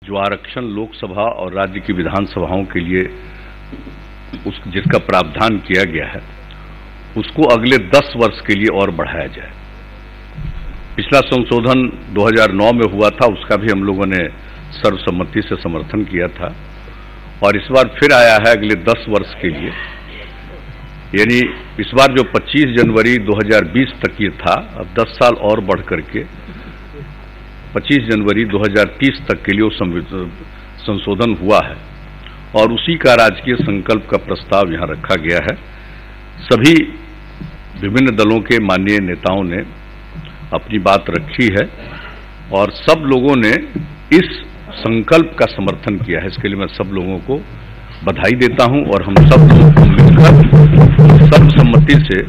जो आरक्षण लोकसभा और राज्य की विधानसभाओं के लिए जिसका प्रावधान किया गया है उसको अगले 10 वर्ष के लिए और बढ़ाया जाए। पिछला संशोधन 2009 में हुआ था, उसका भी हम लोगों ने सर्वसम्मति से समर्थन किया था और इस बार फिर आया है अगले 10 वर्ष के लिए। यानी इस बार जो 25 जनवरी 2020 तक ये था, अब 10 साल और बढ़ करके 25 जनवरी 2030 तक के लिए संशोधन हुआ है और उसी का राजकीय संकल्प का प्रस्ताव यहाँ रखा गया है। सभी विभिन्न दलों के माननीय नेताओं ने अपनी बात रखी है और सब लोगों ने इस संकल्प का समर्थन किया है। इसके लिए मैं सब लोगों को बधाई देता हूं और हम सब लोगों को मिलकर सर्वसम्मति से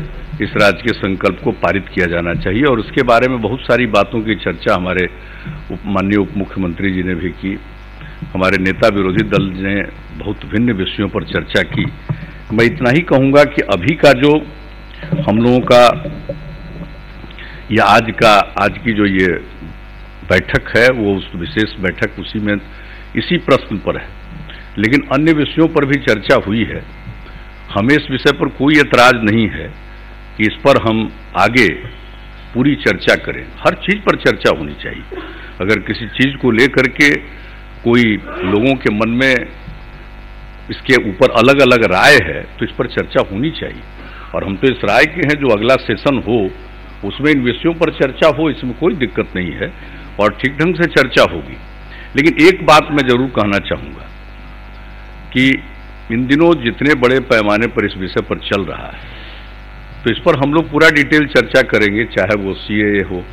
इस राज्य के संकल्प को पारित किया जाना चाहिए। और उसके बारे में बहुत सारी बातों की चर्चा हमारे माननीय उप मुख्यमंत्री जी ने भी की, हमारे नेता विरोधी दल ने बहुत भिन्न विषयों पर चर्चा की। मैं इतना ही कहूंगा कि अभी का जो हम लोगों का या आज की जो ये बैठक है वो उस विशेष बैठक उसी में इसी प्रश्न पर है, लेकिन अन्य विषयों पर भी चर्चा हुई है। हमें इस विषय पर कोई एतराज नहीं है कि इस पर हम आगे पूरी चर्चा करें। हर चीज पर चर्चा होनी चाहिए। अगर किसी चीज को लेकर के कोई लोगों के मन में इसके ऊपर अलग अलग राय है तो इस पर चर्चा होनी चाहिए और हम तो इस राय के हैं जो अगला सेशन हो उसमें इन विषयों पर चर्चा हो, इसमें कोई दिक्कत नहीं है और ठीक ढंग से चर्चा होगी। लेकिन एक बात मैं जरूर कहना चाहूंगा कि इन दिनों जितने बड़े पैमाने पर इस विषय पर चल रहा है तो इस पर हम लोग पूरा डिटेल चर्चा करेंगे, चाहे वो सीएए हो,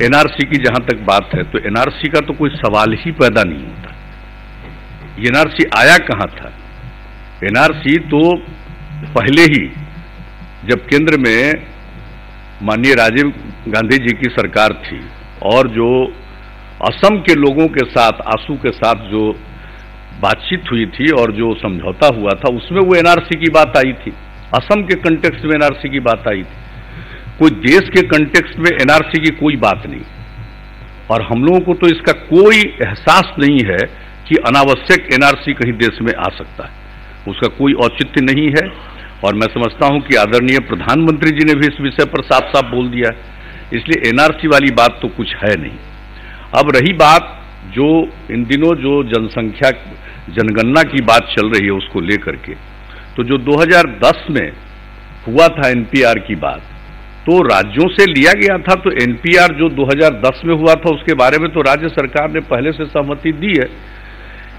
एनआरसी की जहां तक बात है तो एनआरसी का तो कोई सवाल ही पैदा नहीं होता। एनआरसी आया कहां था? एनआरसी तो पहले ही जब केंद्र में माननीय राजीव गांधी जी की सरकार थी और जो असम के लोगों के साथ आसू के साथ जो बातचीत हुई थी और जो समझौता हुआ था उसमें वो एनआरसी की बात आई थी। असम के कंटेक्स्ट में एनआरसी की बात आई थी, कोई देश के कंटेक्स्ट में एनआरसी की कोई बात नहीं। और हम लोगों को तो इसका कोई एहसास नहीं है कि अनावश्यक एनआरसी कहीं देश में आ सकता है, उसका कोई औचित्य नहीं है। और मैं समझता हूं कि आदरणीय प्रधानमंत्री जी ने भी इस विषय पर साफ साफ बोल दिया है, इसलिए एनआरसी वाली बात तो कुछ है नहीं। अब रही बात जो इन दिनों जो जनगणना की बात चल रही है उसको लेकर के, तो जो 2010 में हुआ था एनपीआर की बात, तो राज्यों से लिया गया था। तो एनपीआर जो 2010 में हुआ था उसके बारे में तो राज्य सरकार ने पहले से सहमति दी है,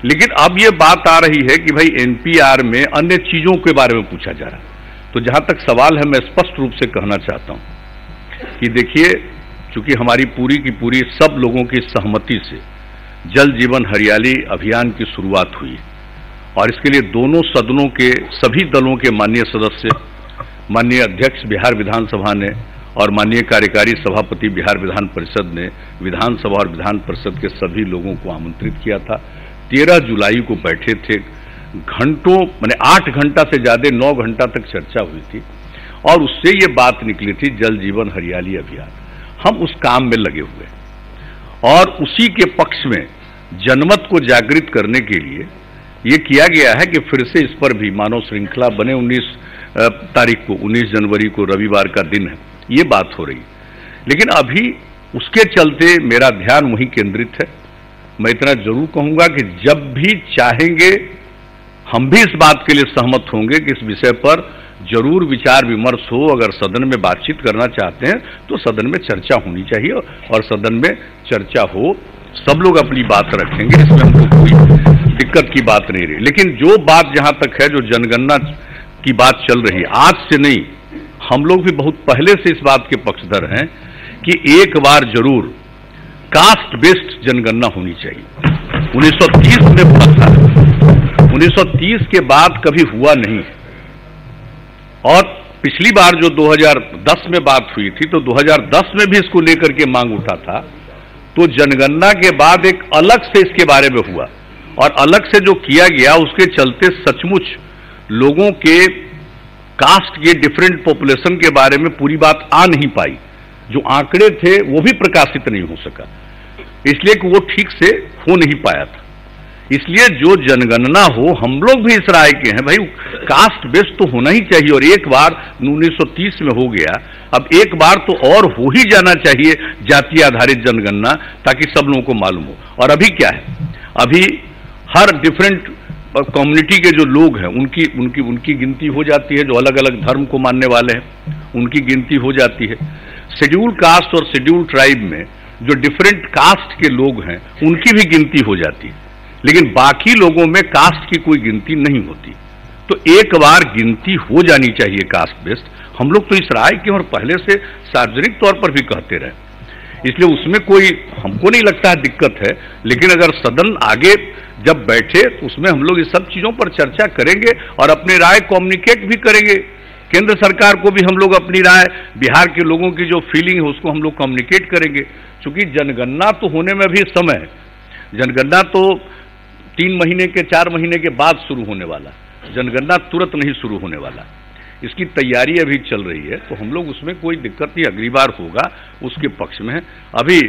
लेकिन अब ये बात आ रही है कि भाई एनपीआर में अन्य चीजों के बारे में पूछा जा रहा है। तो जहां तक सवाल है मैं स्पष्ट रूप से कहना चाहता हूं कि देखिए, चूंकि हमारी पूरी की पूरी सब लोगों की सहमति से जल जीवन हरियाली अभियान की शुरुआत हुई और इसके लिए दोनों सदनों के सभी दलों के माननीय सदस्य, माननीय अध्यक्ष बिहार विधानसभा ने और माननीय कार्यकारी सभापति बिहार विधान परिषद ने विधानसभा और विधान परिषद के सभी लोगों को आमंत्रित किया था। 13 जुलाई को बैठे थे, घंटों माने 8 घंटा से ज्यादा 9 घंटा तक चर्चा हुई थी और उससे ये बात निकली थी जल जीवन हरियाली अभियान। हम उस काम में लगे हुए और उसी के पक्ष में जनमत को जागृत करने के लिए ये किया गया है कि फिर से इस पर भी मानव श्रृंखला बने। 19 तारीख को 19 जनवरी को रविवार का दिन है, ये बात हो रही। लेकिन अभी उसके चलते मेरा ध्यान वहीं केंद्रित है। मैं इतना जरूर कहूंगा कि जब भी चाहेंगे हम भी इस बात के लिए सहमत होंगे कि इस विषय पर जरूर विचार विमर्श हो। अगर सदन में बातचीत करना चाहते हैं तो सदन में चर्चा होनी चाहिए और सदन में चर्चा हो, सब लोग अपनी बात रखेंगे, इसमें हमको कोई दिक्कत की बात नहीं रही। लेकिन जो बात जहां तक है, जो जनगणना की बात चल रही है, आज से नहीं, हम लोग भी बहुत पहले से इस बात के पक्षधर हैं कि एक बार जरूर कास्ट बेस्ड जनगणना होनी चाहिए। 1930 में हुआ था, 1930 के बाद कभी हुआ नहीं और पिछली बार जो 2010 में बात हुई थी तो 2010 में भी इसको लेकर के मांग उठा था। तो जनगणना के बाद एक अलग से इसके बारे में हुआ और अलग से जो किया गया उसके चलते सचमुच लोगों के कास्ट के डिफरेंट पॉपुलेशन के बारे में पूरी बात आ नहीं पाई। जो आंकड़े थे वो भी प्रकाशित नहीं हो सका, इसलिए कि वो ठीक से हो नहीं पाया था। इसलिए जो जनगणना हो, हम लोग भी इस राय के हैं भाई कास्ट बेस्ड तो होना ही चाहिए, और एक बार 1930 में हो गया, अब एक बार तो और हो ही जाना चाहिए जाति आधारित जनगणना, ताकि सब लोगों को मालूम हो। और अभी क्या है, अभी हर डिफरेंट कम्युनिटी के जो लोग हैं उनकी उनकी उनकी गिनती हो जाती है, जो अलग अलग धर्म को मानने वाले हैं उनकी गिनती हो जाती है। शेड्यूल कास्ट और शेड्यूल ट्राइब में जो डिफरेंट कास्ट के लोग हैं उनकी भी गिनती हो जाती है, लेकिन बाकी लोगों में कास्ट की कोई गिनती नहीं होती। तो एक बार गिनती हो जानी चाहिए कास्ट बेस्ड। हम लोग तो इस राय के और पहले से सार्वजनिक तौर पर भी कहते रहे, इसलिए उसमें कोई हमको नहीं लगता है दिक्कत है। लेकिन अगर सदन आगे जब बैठे तो उसमें हम लोग इस सब चीजों पर चर्चा करेंगे और अपनी राय कम्युनिकेट भी करेंगे। केंद्र सरकार को भी हम लोग अपनी राय, बिहार के लोगों की जो फीलिंग है उसको हम लोग कम्युनिकेट करेंगे। क्योंकि जनगणना तो होने में भी समय है, जनगणना तो 3 महीने के 4 महीने के बाद शुरू होने वाला, जनगणना तुरंत नहीं शुरू होने वाला। इसकी तैयारी अभी चल रही है, तो हम लोग उसमें कोई दिक्कत नहीं, अगली बार होगा उसके पक्ष में है। अभी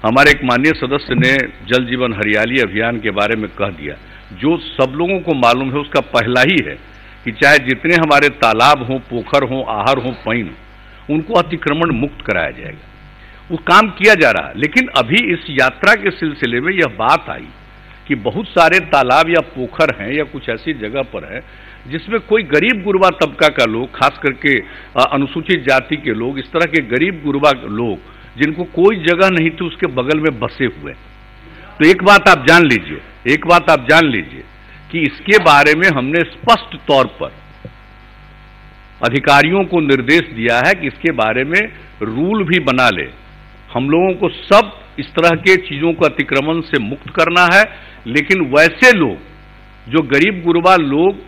हमारे एक माननीय सदस्य ने जल जीवन हरियाली अभियान के बारे में कह दिया, जो सब लोगों को मालूम है उसका पहला ही है कि चाहे जितने हमारे तालाब हों, पोखर हों, आहर हों, पईन, उनको अतिक्रमण मुक्त कराया जाएगा। वो काम किया जा रहा है। लेकिन अभी इस यात्रा के सिलसिले में यह बात आई कि बहुत सारे तालाब या पोखर हैं या कुछ ऐसी जगह पर है जिसमें कोई गरीब गुरबा तबका का लोग, खास करके अनुसूचित जाति के लोग, इस तरह के गरीब गुरबा लोग जिनको कोई जगह नहीं थी उसके बगल में बसे हुए। तो एक बात आप जान लीजिए कि इसके बारे में हमने स्पष्ट तौर पर अधिकारियों को निर्देश दिया है कि इसके बारे में रूल भी बना ले। हम लोगों को सब इस तरह के चीजों को अतिक्रमण से मुक्त करना है। लेकिन वैसे लोग जो गरीब गुरबा लोग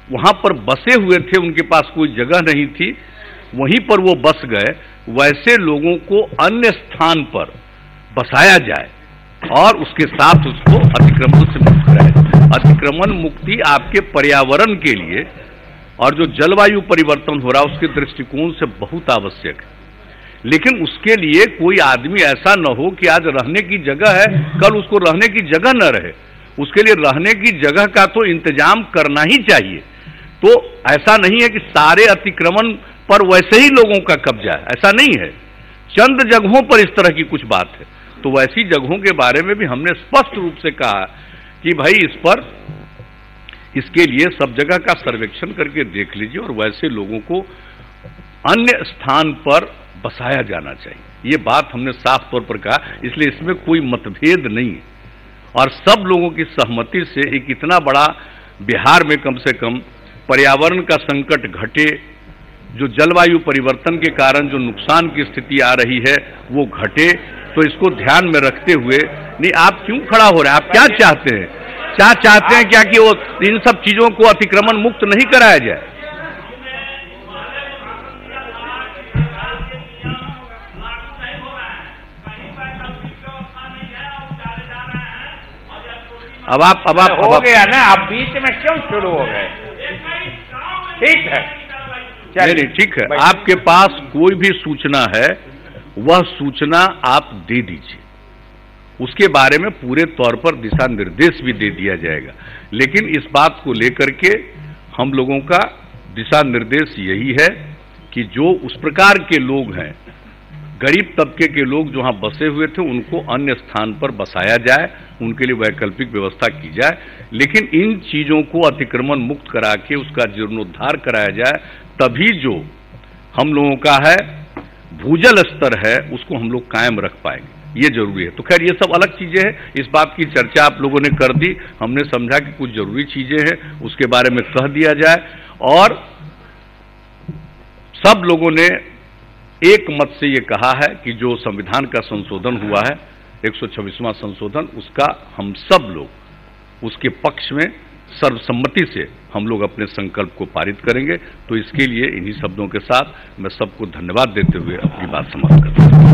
वहां पर बसे हुए थे, उनके पास कोई जगह नहीं थी, वहीं पर वो बस गए, वैसे लोगों को अन्य स्थान पर बसाया जाए और उसके साथ उसको अतिक्रमण से मुक्त कराया जाए। अतिक्रमण मुक्ति आपके पर्यावरण के लिए और जो जलवायु परिवर्तन हो रहा है उसके दृष्टिकोण से बहुत आवश्यक है। लेकिन उसके लिए कोई आदमी ऐसा न हो कि आज रहने की जगह है, कल उसको रहने की जगह न रहे। उसके लिए रहने की जगह का तो इंतजाम करना ही चाहिए। तो ऐसा नहीं है कि सारे अतिक्रमण पर वैसे ही लोगों का कब्जा है, ऐसा नहीं है। चंद जगहों पर इस तरह की कुछ बात है, तो वैसी जगहों के बारे में भी हमने स्पष्ट रूप से कहा कि भाई इस पर, इसके लिए सब जगह का सर्वेक्षण करके देख लीजिए और वैसे लोगों को अन्य स्थान पर बसाया जाना चाहिए। ये बात हमने साफ तौर पर कहा, इसलिए इसमें कोई मतभेद नहीं है। और सब लोगों की सहमति से एक इतना बड़ा बिहार में कम से कम पर्यावरण का संकट घटे, जो जलवायु परिवर्तन के कारण जो नुकसान की स्थिति आ रही है वो घटे, तो इसको ध्यान में रखते हुए, नहीं आप क्यों खड़ा हो रहे हैं, आप क्या चाहते हैं? क्या चाहते हैं क्या कि वो इन सब चीजों को अतिक्रमण मुक्त नहीं कराया जाए? अब आप हो गया ना, आप बीच में क्यों शुरू हो गए? ठीक है, नहीं ठीक है। आपके पास कोई भी सूचना है वह सूचना आप दे दीजिए, उसके बारे में पूरे तौर पर दिशा निर्देश भी दे दिया जाएगा। लेकिन इस बात को लेकर के हम लोगों का दिशा निर्देश यही है कि जो उस प्रकार के लोग हैं, गरीब तबके के लोग जो वहां बसे हुए थे, उनको अन्य स्थान पर बसाया जाए, उनके लिए वैकल्पिक व्यवस्था की जाए। लेकिन इन चीजों को अतिक्रमण मुक्त करा के उसका जीर्णोद्धार कराया जाए, तभी जो हम लोगों का है भूजल स्तर है उसको हम लोग कायम रख पाएंगे। ये जरूरी है। तो खैर ये सब अलग चीजें हैं, इस बात की चर्चा आप लोगों ने कर दी, हमने समझा कि कुछ जरूरी चीजें हैं उसके बारे में कह दिया जाए। और सब लोगों ने एक मत से ये कहा है कि जो संविधान का संशोधन हुआ है 126वां संशोधन, उसका हम सब लोग उसके पक्ष में सर्वसम्मति से हम लोग अपने संकल्प को पारित करेंगे। तो इसके लिए इन्हीं शब्दों के साथ मैं सबको धन्यवाद देते हुए अपनी बात समाप्त करता हूं।